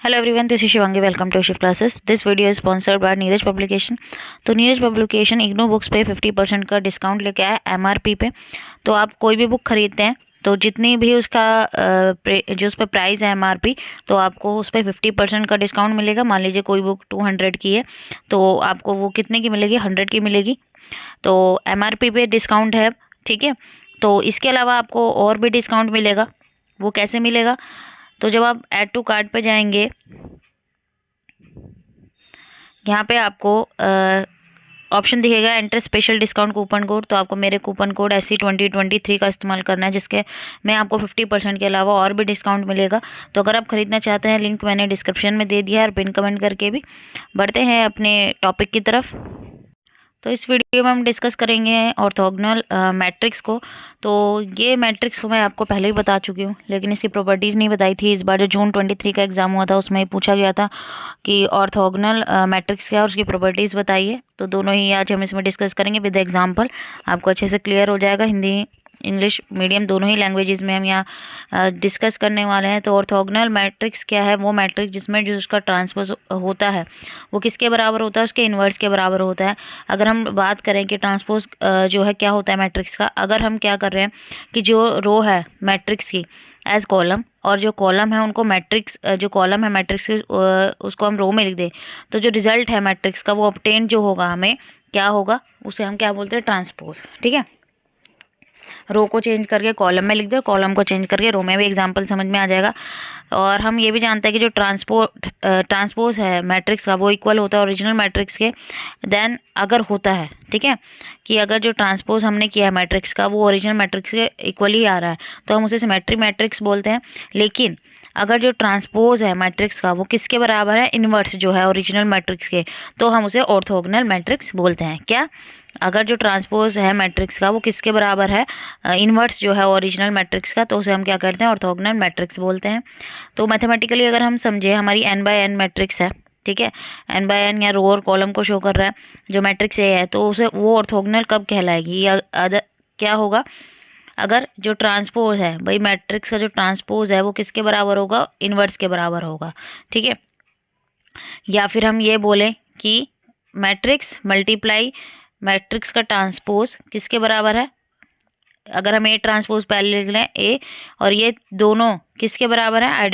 Hello everyone, this is Shivangi. Welcome to Shiv classes. This video is sponsored by Neeraj publication. तो Neeraj publication IGNOU books पे 50% का discount लेके आया MRP पे। तो आप कोई भी बुक खरीदते हैं तो जितनी भी उसका जो उस पर प्राइस है एमआरपी, तो आपको उस पर 50% का डिस्काउंट मिलेगा। मान लीजिए कोई बुक 200 की है तो आपको वो कितने की मिलेगी, 100 की मिलेगी। तो एमआरपी पे डिस्काउंट है, ठीक है। तो इसके अलावा आपको और भी डिस्काउंट मिलेगा। वो कैसे मिलेगा? तो जब आप ऐड टू कार्ट पे जाएंगे, यहाँ पे आपको ऑप्शन दिखेगा enter special discount coupon code. तो आपको मेरे कूपन कोड SC2023 का इस्तेमाल करना है, जिसके में आपको 50% के अलावा और भी डिस्काउंट मिलेगा। तो अगर आप ख़रीदना चाहते हैं, लिंक मैंने डिस्क्रिप्शन में दे दिया है और पिन कमेंट करके भी। बढ़ते हैं अपने टॉपिक की तरफ। तो इस वीडियो में हम डिस्कस करेंगे ऑर्थोगोनल मैट्रिक्स को। तो ये मैट्रिक्स को मैं आपको पहले ही बता चुकी हूँ, लेकिन इसकी प्रॉपर्टीज़ नहीं बताई थी। इस बार जो जून 23 का एग्ज़ाम हुआ था उसमें पूछा गया था कि ऑर्थोगोनल मैट्रिक्स क्या है और उसकी प्रॉपर्टीज़ बताइए। तो दोनों ही आज हम इसमें डिस्कस करेंगे विद एग्जाम्पल। आपको अच्छे से क्लियर हो जाएगा। हिंदी इंग्लिश मीडियम दोनों ही लैंग्वेजेस में हम यहाँ डिस्कस करने वाले हैं। तो ऑर्थोगोनल मैट्रिक्स क्या है? वो मैट्रिक्स जिसमें जो उसका ट्रांसपोज होता है वो किसके बराबर होता है? उसके इन्वर्स के बराबर होता है। अगर हम बात करें कि ट्रांसपोज जो है क्या होता है मैट्रिक्स का, अगर हम क्या कर रहे हैं कि जो रो है मैट्रिक्स की एज कॉलम, और जो कॉलम है उनको मैट्रिक्स, जो कॉलम है मैट्रिक्स की उसको हम रो में लिख दें, तो जो रिजल्ट है मैट्रिक्स का वो ऑब्टेन जो होगा हमें क्या होगा, उसे हम क्या बोलते हैं? ट्रांसपोज। ठीक है। रो को चेंज करके कॉलम में लिख दो, कॉलम को चेंज करके रो में भी। एग्जांपल समझ में आ जाएगा। और हम ये भी जानते हैं कि जो ट्रांसपोज है मैट्रिक्स का वो इक्वल होता है ओरिजिनल मैट्रिक्स के। देन अगर होता है, ठीक है, कि अगर जो ट्रांसपोज हमने किया है मैट्रिक्स का वो ओरिजिनल मैट्रिक्स के इक्वल ही आ रहा है तो हम उसे सिमेट्री मैट्रिक्स बोलते हैं। लेकिन अगर जो ट्रांसपोज है मैट्रिक्स का वो किसके बराबर है? इन्वर्स जो है ओरिजिनल मैट्रिक्स के, तो हम उसे ऑर्थोगोनल मैट्रिक्स बोलते हैं। क्या? अगर जो ट्रांसपोज है मैट्रिक्स का वो किसके बराबर है? इन्वर्स जो है ओरिजिनल मैट्रिक्स का, तो उसे हम क्या करते हैं? ऑर्थोगोनल मैट्रिक्स बोलते हैं। तो मैथमेटिकली अगर हम समझे, हमारी n/n मैट्रिक्स है, ठीक है, n/n या रो और कॉलम को शो कर रहा है जो मैट्रिक्स ए है, तो उसे वो ऑर्थोगोनल कब कहलाएगी या क्या होगा? अगर जो ट्रांसपोज है भाई मैट्रिक्स का, जो ट्रांसपोज है वो किसके बराबर होगा? इन्वर्स के बराबर होगा। ठीक है। या फिर हम ये बोलें कि मैट्रिक्स मल्टीप्लाई मैट्रिक्स का ट्रांसपोज किसके बराबर है? अगर हम ए ट्रांसपोज पहले लिख लें ए, और ये दोनों किसके बराबर है?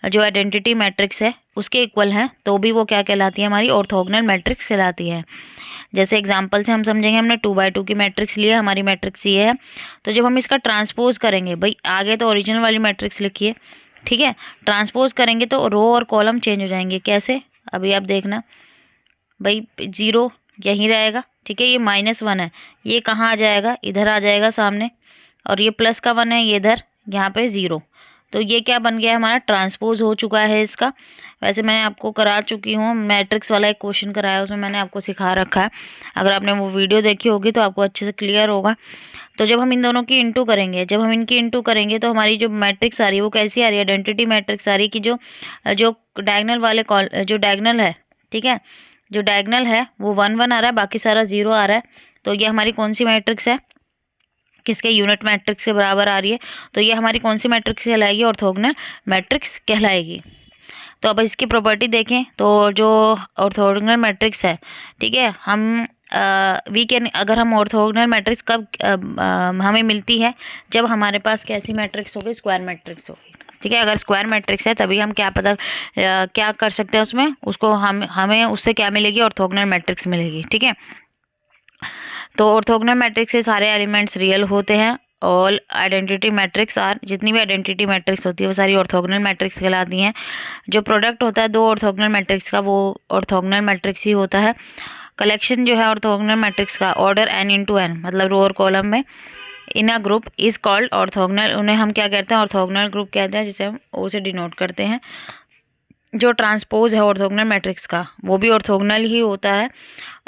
जो आइडेंटिटी मैट्रिक्स है उसके इक्वल हैं, तो भी वो क्या कहलाती है? हमारी ऑर्थोगोनल मैट्रिक्स कहलाती है। जैसे एग्जांपल से हम समझेंगे, हमने 2x2 की मैट्रिक्स ली है, हमारी मैट्रिक्स ये है। तो जब हम इसका ट्रांसपोज करेंगे, भाई आगे तो ओरिजिनल वाली मैट्रिक्स लिखिए, ठीक है, ट्रांसपोज करेंगे तो रो और कॉलम चेंज हो जाएंगे। कैसे? अभी आप देखना, भाई 0 यहीं रहेगा, ठीक है, ये -1 है, ये कहाँ आ जाएगा? इधर आ जाएगा सामने। और ये प्लस का 1 है, ये इधर, यहाँ पे 0। तो ये क्या बन गया? हमारा ट्रांसपोज हो चुका है इसका। वैसे मैं आपको करा चुकी हूँ, मैट्रिक्स वाला एक क्वेश्चन कराया, उसमें मैंने आपको सिखा रखा है। अगर आपने वो वीडियो देखी होगी तो आपको अच्छे से क्लियर होगा। तो जब हम इन दोनों की इंटू करेंगे, जब हम इनकी इंटू करेंगे तो हमारी जो मैट्रिक्स आ रही है वो कैसी आ रही है? आइडेंटिटी मैट्रिक्स आ रही है कि जो जो डायगनल वाले जो डायगनल है, ठीक है, जो डायगनल है वो 1 1 आ रहा है, बाकी सारा 0 आ रहा है। तो ये हमारी कौन सी मैट्रिक्स है? किसके? यूनिट मैट्रिक्स के बराबर आ रही है। तो ये हमारी कौन सी मैट्रिक्स कहलाएगी? ऑर्थोगोनल मैट्रिक्स कहलाएगी। तो अब इसकी प्रॉपर्टी देखें तो जो ऑर्थोगोनल मैट्रिक्स है, ठीक है, हम वी कैन, अगर हम ऑर्थोगोनल मैट्रिक्स कब हमें मिलती है? जब हमारे पास कैसी मैट्रिक्स होगी? स्क्वायर मैट्रिक्स होगी। ठीक है, अगर स्क्वायर मैट्रिक्स है तभी हम क्या कर सकते हैं उसमें, उसको हमें उससे क्या मिलेगी? ऑर्थोगोनल मैट्रिक्स मिलेगी। ठीक है। तो ऑर्थोगोनल मैट्रिक्स से सारे एलिमेंट्स रियल होते हैं। ऑल आइडेंटिटी मैट्रिक्स आर, जितनी भी आइडेंटिटी मैट्रिक्स होती है वो सारी ऑर्थोगोनल मैट्रिक्स कहलाती हैं। जो प्रोडक्ट होता है दो ऑर्थोगोनल मैट्रिक्स का वो ऑर्थोगोनल मैट्रिक्स ही होता है। कलेक्शन जो है ऑर्थोगोनल मैट्रिक्स का, ऑर्डर n × n, मतलब रो और कॉलम में, in a group is called orthogonal. उन्हें हम क्या कहते हैं? ऑर्थोगोनल ग्रुप कहते हैं, जिसे हम ओ से डिनोट करते हैं। जो ट्रांसपोज है ऑर्थोगोनल मैट्रिक्स का वो भी ऑर्थोगोनल ही होता है।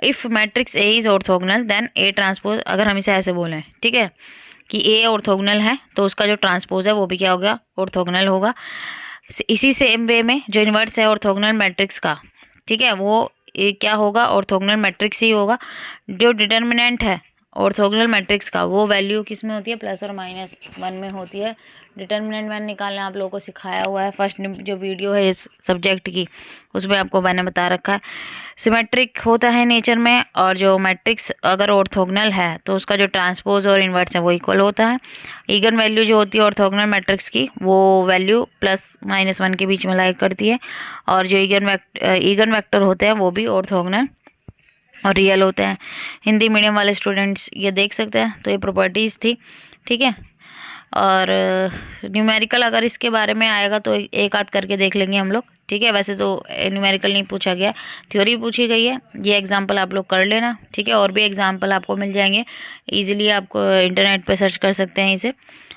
If matrix A is orthogonal then A transpose, अगर हम इसे ऐसे बोलें, ठीक है, कि ए ऑर्थोगोनल है तो उसका जो ट्रांसपोज है वो भी क्या होगा? ऑर्थोगोनल होगा। इसी सेम वे में जो इन्वर्स है ऑर्थोगोनल मैट्रिक्स का, ठीक है, वो क्या होगा? ऑर्थोगोनल मैट्रिक्स ही होगा। जो डिटर्मिनेंट है ऑर्थोगोनल मैट्रिक्स का वो वैल्यू किस में होती है, +और-1 में होती है। डिटर्मिनेंट मैंने निकालना आप लोगों को सिखाया हुआ है, फर्स्ट जो वीडियो है इस सब्जेक्ट की उसमें आपको मैंने बता रखा है। सिमेट्रिक होता है नेचर में, और जो मैट्रिक्स अगर ऑर्थोगोनल है तो उसका जो ट्रांसपोज और इन्वर्स है वो इक्वल होता है। ईगन वैल्यू जो होती है ऑर्थोगोनल मैट्रिक्स की वो वैल्यू +-1 के बीच में लाई करती है, और जो ईगन वेक्टर होते हैं वो भी ऑर्थोगोनल और रियल होते हैं। हिंदी मीडियम वाले स्टूडेंट्स ये देख सकते हैं, तो ये प्रॉपर्टीज़ थी, ठीक है। और न्यूमेरिकल अगर इसके बारे में आएगा तो एक आध करके देख लेंगे हम लोग, ठीक है। वैसे तो न्यूमेरिकल नहीं पूछा गया, थ्योरी पूछी गई है। ये एग्जांपल आप लोग कर लेना, ठीक है। और भी एग्जांपल आपको मिल जाएंगे इजीली, आपको इंटरनेट पे सर्च कर सकते हैं इसे।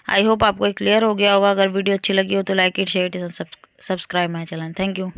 आई होप आपको क्लियर हो गया होगा। अगर वीडियो अच्छी लगी हो तो like it, share it, subscribe my channel. Thank you.